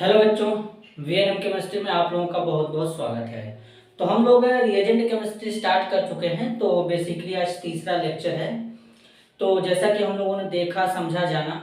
Hello बच्चों, VNM chemistry में आप लोगों का बहुत बहुत स्वागत है। तो हम लोग रिएजेंट केमिस्ट्री स्टार्ट कर चुके हैं। तो बेसिकली आज तीसरा लेक्चर है। तो जैसा कि हम लोगों ने देखा, समझा, जाना,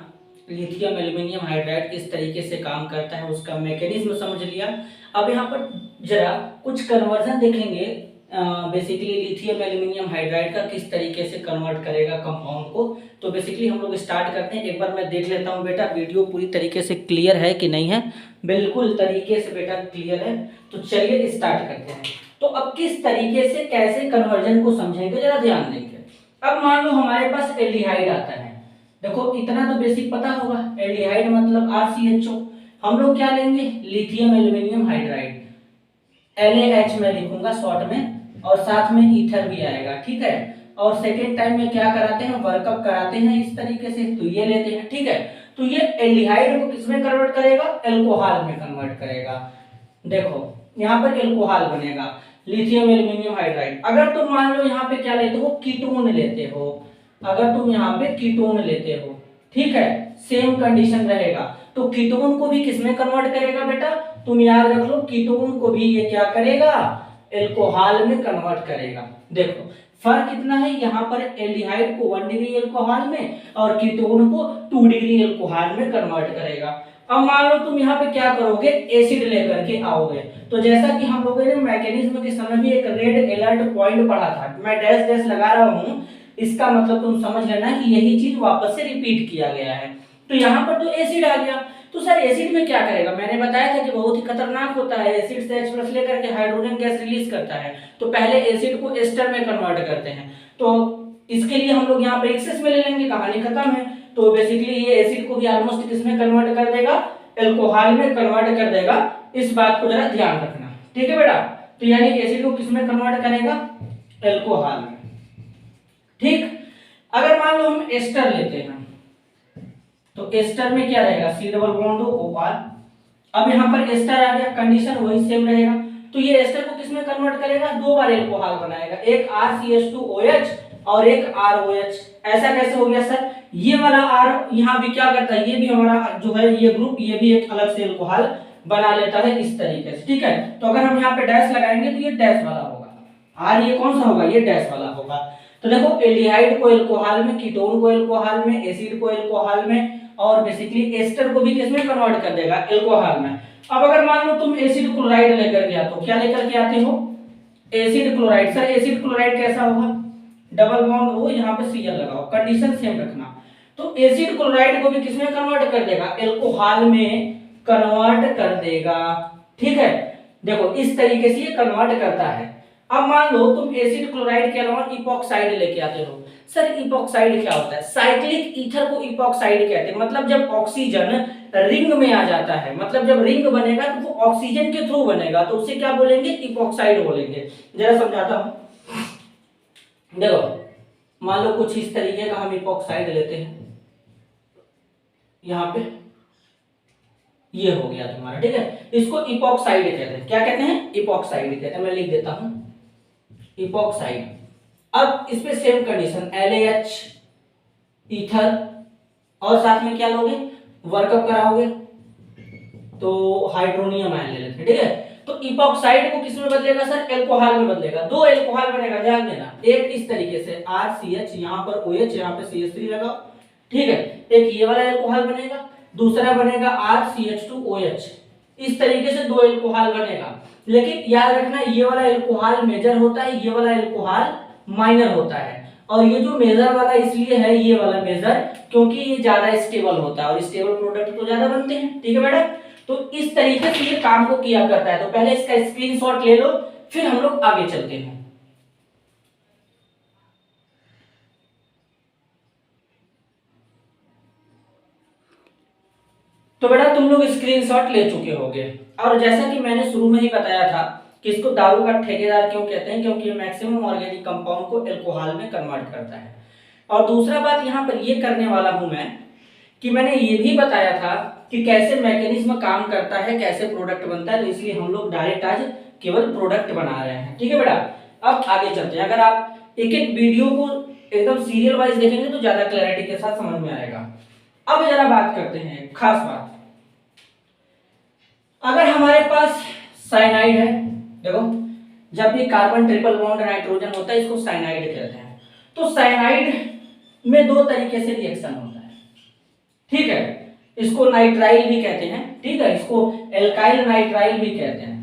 लिथियम एल्यूमिनियम हाइड्राइड किस तरीके से काम करता है, उसका मैकेनिज्म समझ लिया। अब यहाँ पर जरा कुछ कन्वर्जन देखेंगे। बेसिकली लिथियम एल्यूमिनियम हाइड्राइड का किस तरीके से कन्वर्ट करेगा कंपाउंड को। तो बेसिकली हम लोग स्टार्ट करते हैं। एक बार मैं देख लेता हूँ बेटा, वीडियो पूरी तरीके से क्लियर है कि नहीं है। बिल्कुल तरीके से बेटा क्लियर है। तो चलिए स्टार्ट करते हैं। तो अब किस तरीके से कैसे कन्वर्जन को समझेंगे, जरा ध्यान देंगे। अब मान लो हमारे पास एल्डिहाइड आता है। देखो इतना तो बेसिक पता होगा, एल्डिहाइड मतलब RCHO। हम लोग क्या लेंगे, लिथियम एल्यूमिनियम हाइड्राइड, LaH में लिखूंगा शॉर्ट में, और साथ में ईथर भी आएगा, ठीक है। और सेकेंड टाइम में क्या कराते हैं, वर्कअप कराते हैं इस तरीके से, तो ये लेते हैं, ठीक है। तो ये एल्डिहाइड को किसमें कन्वर्ट करेगा, एल्कोहल में कन्वर्ट करेगा। देखो यहाँ पर एल्कोहल बनेगा, लिथियम एल्यूमिनियम हाइड्राइड। अगर तुम मान लो यहाँ पे क्या लेते हो, कीटोन लेते हो, अगर तुम यहाँ पे कीटोन लेते हो, ठीक है, सेम कंडीशन रहेगा। तो कीटोन को भी किसमें कन्वर्ट करेगा बेटा, तुम याद रख लो, कीटोन को भी ये क्या करेगा, एल्कोहल में कन्वर्ट करेगा। देखो फर्क कितना है, यहाँ पर एल्डिहाइड को 1 डिग्री एल्कोहल में और कीटोन को 2 डिग्री एल्कोहल में कन्वर्ट करेगा। अब मान लो तुम यहाँ पे क्या करोगे, एसिड लेकर के आओगे। तो जैसा कि हम लोगों ने मैकेनिज्म के समय भी एक रेड अलर्ट पॉइंट पढ़ा था, मैं डैश डैश लगा रहा हूँ, इसका मतलब तुम समझ लेना कि यही चीज वापस से रिपीट किया गया है। तो यहाँ पर तो एसिड आ गया। तो सर एसिड में क्या करेगा, मैंने बताया था कि बहुत ही खतरनाक होता है। एसिड से H+ लेकर के हाइड्रोजन गैस रिलीज करता है। तो पहले एसिड को एस्टर में कन्वर्ट करते हैं। तो इसके लिए हम लोग यहाँ पे एक्सेस में ले लेंगे, कहानी खत्म है। तो बेसिकली ये एसिड को भी ऑलमोस्ट किसमें कन्वर्ट कर देगा, एल्कोहल में कन्वर्ट कर देगा। इस बात को जरा ध्यान रखना, ठीक है बेटा। तो यानी एसिड को किसमें कन्वर्ट करेगा, एल्कोहल में, ठीक। अगर मान लो हम एस्टर लेते हैं, तो एस्टर में क्या रहेगा, C डबल बॉन्ड OR। अब यहाँ पर एस्टर आ गया, कंडीशन वही सेम रहेगा। तो ये एस्टर को किसमें कन्वर्ट करेगा, दो बार एल्कोहल बनाएगा, एक RCH2OH और एक ROH। ऐसा कैसे हो गया सर, ये वाला R यहाँ भी क्या करता है, ये भी हमारा जो है ये ग्रुप, ये भी एक अलग से एल्कोहल बना लेता है इस तरीके से, ठीक है। तो अगर हम यहाँ पे डैश लगाएंगे तो ये डैश वाला होगा, R ये कौन सा होगा, ये डैश वाला होगा। तो देखो एल्डिहाइड को एल्कोहल में, कीटोन को एल्कोहल में, एसिड को एल्कोहल में, और बेसिकली एस्टर को भी किसमें कन्वर्ट कर देगा, एल्कोहल में। अब अगर मान लो तुम एसिड क्लोराइड लेकर के आते हो, क्या लेकर के आते हो, acid chloride. Sir acid chloride कैसा होगा, डबल बॉन्ड हो, यहाँ पे Cl लगाओ, कंडीशन सेम रखना। तो एसिड क्लोराइड को भी किसमें कन्वर्ट कर देगा, एल्कोहल में कन्वर्ट कर देगा, ठीक है। देखो इस तरीके से ये कन्वर्ट करता है। अब मान लो तुम एसिड क्लोराइड के अलावा इपॉक्साइड लेके आते हो। सर इपॉक्साइड क्या होता है, साइक्लिक ईथर को इपॉक्साइड कहते हैं। मतलब जब ऑक्सीजन रिंग में आ जाता है, मतलब जब रिंग बनेगा तो वो ऑक्सीजन के थ्रू बनेगा, तो उसे क्या बोलेंगे, इपॉक्साइड बोलेंगे। जरा समझाता हूं, देखो मान लो कुछ इस तरीके का हम इपॉक्साइड लेते हैं, यहाँ पे ये हो गया तुम्हारा, ठीक है। इसको इपॉक्साइड कहते हैं, क्या कहते हैं, इपॉक्साइड कहते हैं। मैं लिख देता हूं इपॉक्साइड। अब इस पे सेम कंडीशन, LaH ईथर, और साथ में क्या लोगे, वर्कअप कराओगे तो हाइड्रोनियम आयन ले लेते हैं, ठीक है। तो इपॉक्साइड को किस में बदलेगा सर, एल्कोहल में बदलेगा। दो एल्कोहल बनेगा, ध्यान देना, एक इस तरीके से RCH, यहाँ पर OH, यहाँ पे CH3 लगाओ, ठीक है। एक ये वाला एल्कोहल बनेगा, दूसरा बनेगा RCH2OH। इस तरीके से दो एल्कोहल बनेगा। लेकिन याद रखना ये वाला एल्कोहल मेजर होता है, ये वाला एल्कोहल माइनर होता है। और ये जो मेजर वाला इसलिए है ये वाला मेजर, क्योंकि ये ज्यादा स्टेबल होता है और स्टेबल प्रोडक्ट तो ज्यादा बनते हैं, ठीक है बेटा। तो इस तरीके से ये काम को किया करता है। तो पहले इसका स्क्रीनशॉट ले लो, फिर हम लोग आगे चलते हैं। तो बेटा तुम लोग स्क्रीनशॉट ले चुके होंगे। और जैसा कि मैंने शुरू में ही बताया था कि इसको दारू का ठेकेदार क्यों कहते हैं, क्योंकि मैक्सिमम ऑर्गेनिक कंपाउंड को एल्कोहल में कन्वर्ट करता है। और दूसरा बात यहाँ पर ये करने वाला हूं मैं कि मैंने ये भी बताया था कि कैसे मैकेनिज्म काम करता है, कैसे प्रोडक्ट बनता है। तो इसलिए हम लोग डायरेक्ट आज केवल प्रोडक्ट बना रहे हैं, ठीक है बेटा। अब आगे चलते हैं। अगर आप एक एक वीडियो को एकदम सीरियल वाइज देखेंगे तो ज्यादा क्लैरिटी के साथ समझ में आएगा। अब जरा बात करते हैं खास बात, अगर हमारे पास साइनाइड है, देखो जब भी कार्बन ट्रिपल बॉन्ड नाइट्रोजन होता है इसको साइनाइड कहते हैं। तो साइनाइड में दो तरीके से रिएक्शन होता है, ठीक है। इसको नाइट्राइल भी कहते हैं, ठीक है, इसको एल्काइल नाइट्राइल भी कहते हैं,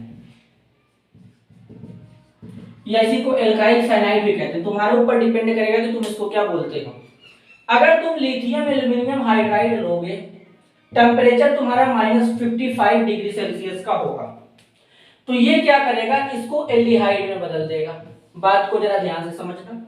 या इसी को एल्काइल साइनाइड भी कहते हैं। तुम्हारे ऊपर डिपेंड करेगा कि तुम इसको क्या बोलते हो। अगर तुम लिथियम एल्यूमिनियम हाइड्राइड लोगे, टेम्परेचर तुम्हारा -55 डिग्री सेल्सियस का होगा, तो ये क्या करेगा, इसको एल्डिहाइड में बदल देगा। बात को जरा ध्यान से समझना।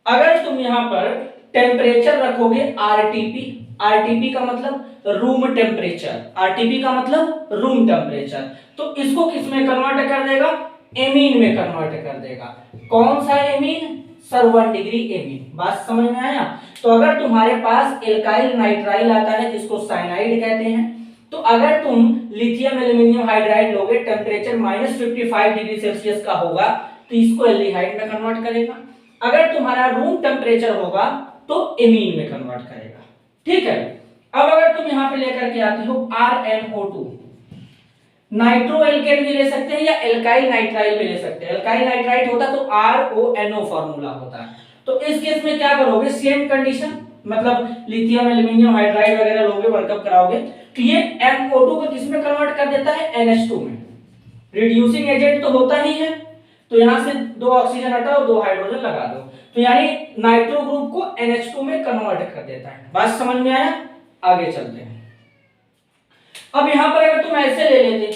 अगर तुम यहां पर टेम्परेचर रखोगे आरटीपी, आरटीपी का मतलब रूम टेम्परेचर, आरटीपी का मतलब रूम टेम्परेचर, तो इसको किस में कन्वर्ट कर देगा, एमीन में कन्वर्ट कर देगा। कौन सा एमीन, सर 1 डिग्री एमीन। बात समझ में आया। तो अगर तुम्हारे पास एल्काइल नाइट्राइल आता है जिसको साइनाइड कहते हैं, तो अगर तुम लिथियम एल्यूमिनियम हाइड्राइड लोगे, टेम्परेचर -55 डिग्री सेल्सियस का होगा, तो इसको एल्डिहाइड में कन्वर्ट करेगा। अगर तुम्हारा रूम टेम्परेचर होगा तो एमीन में कन्वर्ट करेगा, ठीक है। अब अगर तुम यहां पे लेकर के आते हो RnO2, नाइट्रो एल्केन भी ले सकते हैं या एल्काइल नाइट्राइल भी ले सकते हैं। एल्काइल नाइट्राइल होता तो RONO फार्मूला होता है। तो इस केस में क्या करोगे, सेम कंडीशन, मतलब लिथियम एल्यूमिनियम हाइड्राइड वगैरह लोगे, वर्कअप कराओगे, तो ये NO2 को किस में कन्वर्ट कर देता है, NH2 में। रिड्यूसिंग एजेंट तो होता ही है, तो यहां से 2 ऑक्सीजन हटाओ, 2 हाइड्रोजन लगा दो, तो यानी नाइट्रो ग्रुप को NH2 में कन्वर्ट कर देता है। बात समझ में आया। आगे चलते हैं। अब यहां पर अगर तुम ऐसे ले लेते,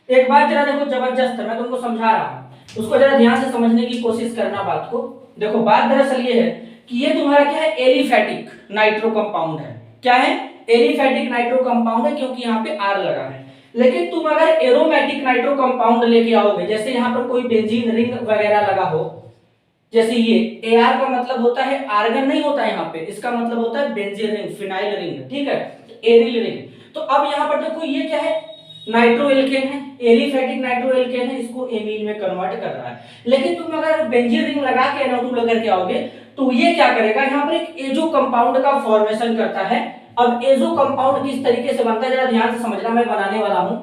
एक बात जरा देखो जबरदस्त है, मैं तुमको समझा रहा हूं, उसको जरा ध्यान से समझने की कोशिश करना बात को। देखो बात दरअसल ये है कि ये तुम्हारा क्या है, एलिफैटिक नाइट्रो कंपाउंड है। क्या है, एलिफैटिक नाइट्रो कंपाउंड है, क्योंकि यहाँ पे R लगा है। लेकिन तुम अगर एरोमेटिक नाइट्रो कंपाउंड लेके आओगे, जैसे यहाँ पर कोई बेंजीन रिंग वगैरह लगा हो, जैसे ये Ar का मतलब होता है आर्गन नहीं होता है यहाँ पे, इसका मतलब होता है बेंजीन रिंग, फिनाइल रिंग, ठीक है, एरिल रिंग। तो अब यहाँ पर देखो ये क्या है, नाइट्रो एल्केन है, एलिफैटिक नाइट्रो एल्केन है, इसको एमीन में कन्वर्ट कर रहा है। लेकिन तुम अगर बेंजीन रिंग लगा के NO2 लेकर के आओगे, तो ये क्या करेगा, यहाँ पर एक एजो कंपाउंड का फॉर्मेशन करता है। अब एजो कंपाउंड किस तरीके से बनता है जरा ध्यान से समझना, मैं बनाने वाला हूं।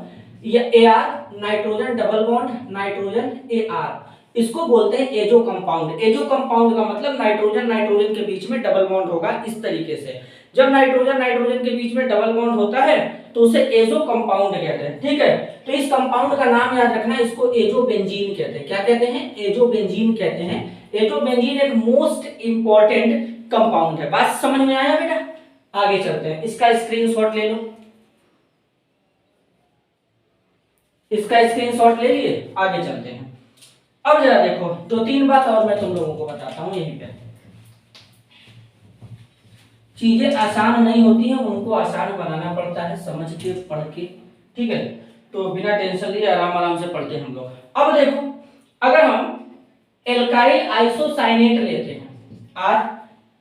ये Ar nitrogen double bond nitrogen Ar, इसको बोलते हैं एजो कंपाउंड। एजो कंपाउंड का मतलब नाइट्रोजन नाइट्रोजन के बीच में डबल बॉन्ड होगा इस तरीके से। जब नाइट्रोजन नाइट्रोजन के बीच में डबल बॉन्ड होता है तो उसे एजो कंपाउंड कहते हैं, ठीक है। तो इस कंपाउंड का नाम याद रखना, इसको एजो बेंजीन कहते हैं। क्या कहते हैं, एजो बेंजीन कहते हैं। एजो बेंजीन एक मोस्ट इंपॉर्टेंट कंपाउंड है। बात समझ में आया बेटा। आगे चलते हैं, इसका स्क्रीनशॉट ले लो, इसका स्क्रीनशॉट ले लिए, आगे चलते हैं। अब जरा देखो 2-3 बात और मैं तुम लोगों को बताता हूं। यहीं पे चीजें आसान नहीं होती हैं, उनको आसान बनाना पड़ता है, समझ के पढ़ के, ठीक है। तो बिना टेंशन लिए आराम आराम से पढ़ते हैं हम लोग। अब देखो, अगर हम एल्काइल आइसोसाइनेट लेते हैं, R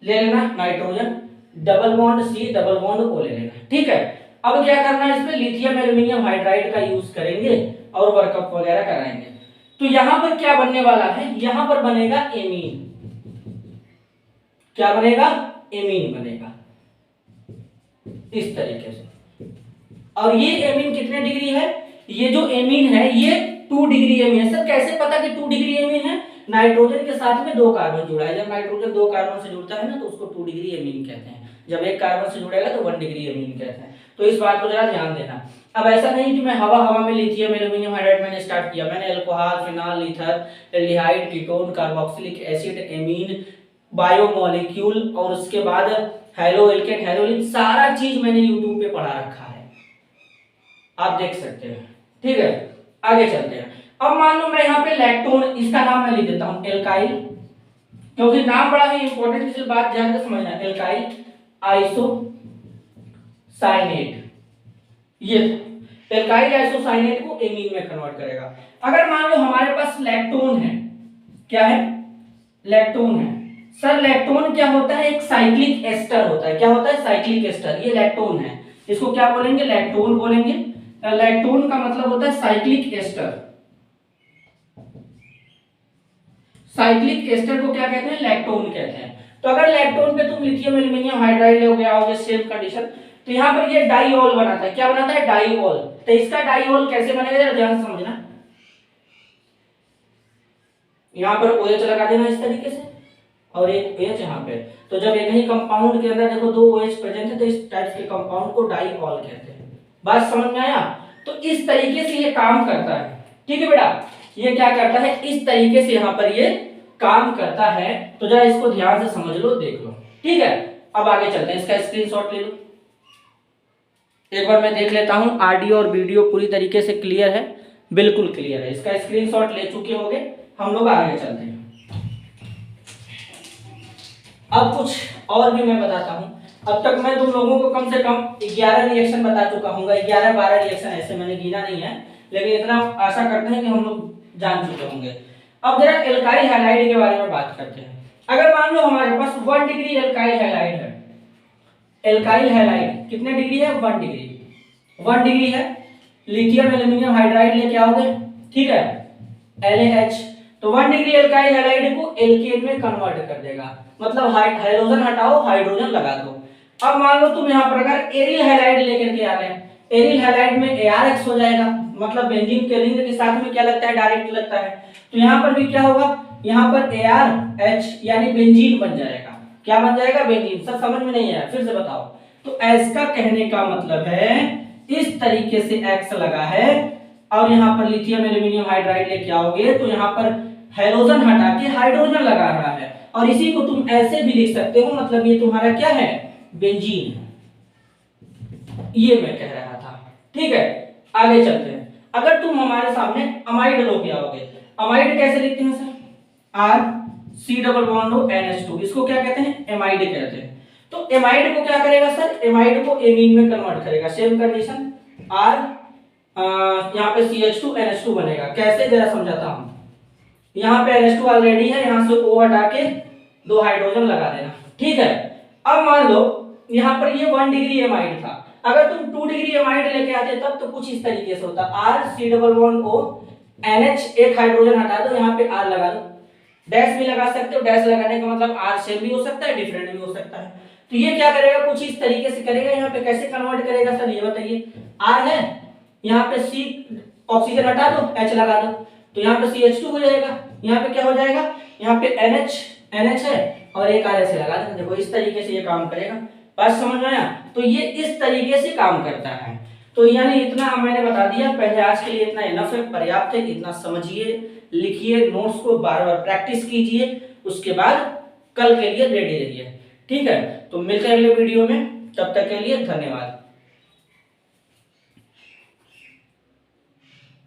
ले लेना, nitrogen double bond C double bond O ले लेना, ठीक है। अब क्या करना है, इसमें लिथियम एल्यूमिनियम हाइड्राइड का यूज करेंगे और वर्कअप वगैरह कराएंगे। तो यहां पर क्या बनने वाला है, यहां पर बनेगा एमीन। क्या बनेगा, एमीन बनेगा इस तरीके से। और ये एमीन कितने डिग्री है, ये जो एमीन है ये 2 डिग्री एमीन है। सर कैसे पता कि 2 डिग्री एमीन है, नाइट्रोजन के साथ में 2 कार्बन जुड़ा है। जब नाइट्रोजन 2 कार्बन से जुड़ता है ना तो उसको 2 डिग्री एमीन कहते हैं। जब एक कार्बन से जुड़ेगा तो 1 डिग्री एमीन कहते हैं। तो इस बात को जरा ध्यान देना। अब ऐसा नहीं कि मैं हवा हवा में लिथियम एल्यूमिनियम हाइड्राइड मैंने स्टार्ट किया, मैंने alcohol phenol ether aldehyde ketone carboxylic acid amine biomolecule और उसके बाद हेलो एल्केन हेलोलिन, सारा चीज मैंने यूट्यूब पे पढ़ा रखा है, आप देख सकते हैं, ठीक है। आगे चलते हैं। अब मान लो मैं यहाँ पे लैक्टोन, इसका नाम मैं लिख देता हूं एल्काइल, क्योंकि नाम बड़ा ही इंपॉर्टेंट, इसी बात ध्यान से समझना। एल्काइल आइसोसाइनेट, ये एल्काइल आइसोसाइनेट को एमीन में कन्वर्ट करेगा। अगर मान लो हमारे पास लैक्टोन है, क्या है, लैक्टोन है। सर लैक्टोन क्या होता है, एक साइक्लिक एस्टर होता है। क्या होता है, साइक्लिक एस्टर। ये लैक्टोन है, इसको क्या बोलेंगे, लैक्टोन बोलेंगे। लैक्टोन का मतलब होता है साइक्लिक एस्टर। साइक्लिक एस्टर को क्या कहते हैं, लैक्टोन कहते हैं। तो अगर लैक्टोन पे तुम लिथियम एल्यूमिनियम हाइड्राइड ले आओगे, सेम कंडीशन, तो तो यहाँ पर ये डाइऑल बनाता है। क्या बनाता है? डाइऑल। तो इसका डाइऑल कैसे बनेगा जरा ध्यान से समझना। यहाँ पर OH लगा देना इस तरीके से और एक OH यहाँ पे। तो जब एक ही कंपाउंड के अंदर देखो दो OH प्रेजेंट है तो इस टाइप के कंपाउंड को डाइऑल कहते हैं। बात समझ में आया? तो इस तरीके से ये काम करता है। ठीक है बेटा, ये क्या करता है? इस तरीके से यहाँ पर ये काम करता है। तो जरा इसको ध्यान से समझ लो, देख लो। ठीक है, अब आगे चलते हैं। इसका स्क्रीनशॉट ले लो। एक बार मैं देख लेता हूं ऑडियो और वीडियो पूरी तरीके से क्लियर है? बिल्कुल क्लियर है। इसका स्क्रीनशॉट ले चुके होंगे। हम लोग आगे चलते हैं। अब कुछ और भी मैं बताता हूं। अब तक मैं तुम लोगों को कम से कम 11 रिएक्शन बता चुका हूँ। 11-12 रिएक्शन, ऐसे मैंने गिना नहीं है, लेकिन इतना आशा करते हैं कि हम लोग जान चुके होंगे। अब जरा एल्काइल हैलाइड के बारे में बात करते हैं। अगर मान लो हमारे पास 1 डिग्री एल्काइल हैलाइड है। एल्काइल हैलाइड कितने डिग्री है? 1 डिग्री। 1 डिग्री है। लिथियम एल्यूमिनियम हाइड्राइड लेके आओगे, ठीक है, LaH। तो 1 डिग्री एल्काइल हैलाइड को एल्केन में कन्वर्ट कर देगा, मतलब हाइड्रोजन हटाओ, हाइड्रोजन लगा दो। अब मान लो तुम यहाँ पर अगर एरिल हैलाइड लेकर के आ गए, एरिल हैलाइड में ArX हो जाएगा, मतलब बेंजीन के रिंग के साथ में क्या लगता है? डायरेक्ट लगता है। तो यहाँ पर भी क्या होगा? यहाँ पर ArH यानी बेंजीन बन जाएगा। क्या बन जाएगा? बेंजीन। सब समझ में नहीं आया? फिर से बताओ। तो S का कहने का मतलब है इस तरीके से X लगा है और यहाँ पर लिथियम एल्यूमिनियम हाइड्राइड लेके आओगे तो यहाँ पर हाइड्रोजन हटा के हाइड्रोजन लगा रहा है। और इसी को तुम ऐसे भी लिख सकते हो, मतलब ये तुम्हारा क्या है? बेंजीन। ये मैं कह रहा था। ठीक है, आगे चलते हैं। अगर तुम हमारे सामने अमाइड लो के आओगे, अमाइड कैसे लिखते हैं सर? RC+NH2। इसको क्या कहते हैं? एमाइड कहते हैं। तो एमाइड को क्या करेगा सर? एमाइड को एमीन में कन्वर्ट करेगा। सेम कंडीशन, R यहाँ पे CH2NH2 बनेगा। कैसे जरा समझाता हूं। यहाँ पे NH2 ऑलरेडी है, यहाँ से O हटा के 2 हाइड्रोजन लगा देना। ठीक है, अब मान लो यहाँ पर ये 1 डिग्री एमाइड था। अगर तुम 2 डिग्री एमाइड लेके आते तब तो कुछ इस तरीके से होता। RC+O NH, एक हाइड्रोजन हटा दो, यहाँ पे R लगा दो। डैश भी लगा सकते हो। डैश लगाने का मतलब R सेम भी हो सकता है, डिफरेंट भी हो सकता है। तो ये क्या करेगा? कुछ इस तरीके से करेगा। यहाँ पे कैसे कन्वर्ट करेगा सर ये बताइए? R है, यहाँ पे C ऑक्सीजन हटा दो, H लगा दो, तो यहाँ पे CH2 हो जाएगा। यहाँ पे क्या हो जाएगा? यहाँ पे NH है और एक R ऐसे लगा दो। देखो इस तरीके से ये काम करेगा। बात समझ में आया? तो ये इस तरीके से काम करता है। तो यानी इतना मैंने बता दिया। पहले आज के लिए इतना इनफ है, पर्याप्त है। इतना समझिए, लिखिए, नोट्स को बार बार प्रैक्टिस कीजिए, उसके बाद कल के लिए रेडी रहिए। ठीक है, तो मिलते हैं अगले वीडियो में। तब तक के लिए धन्यवाद।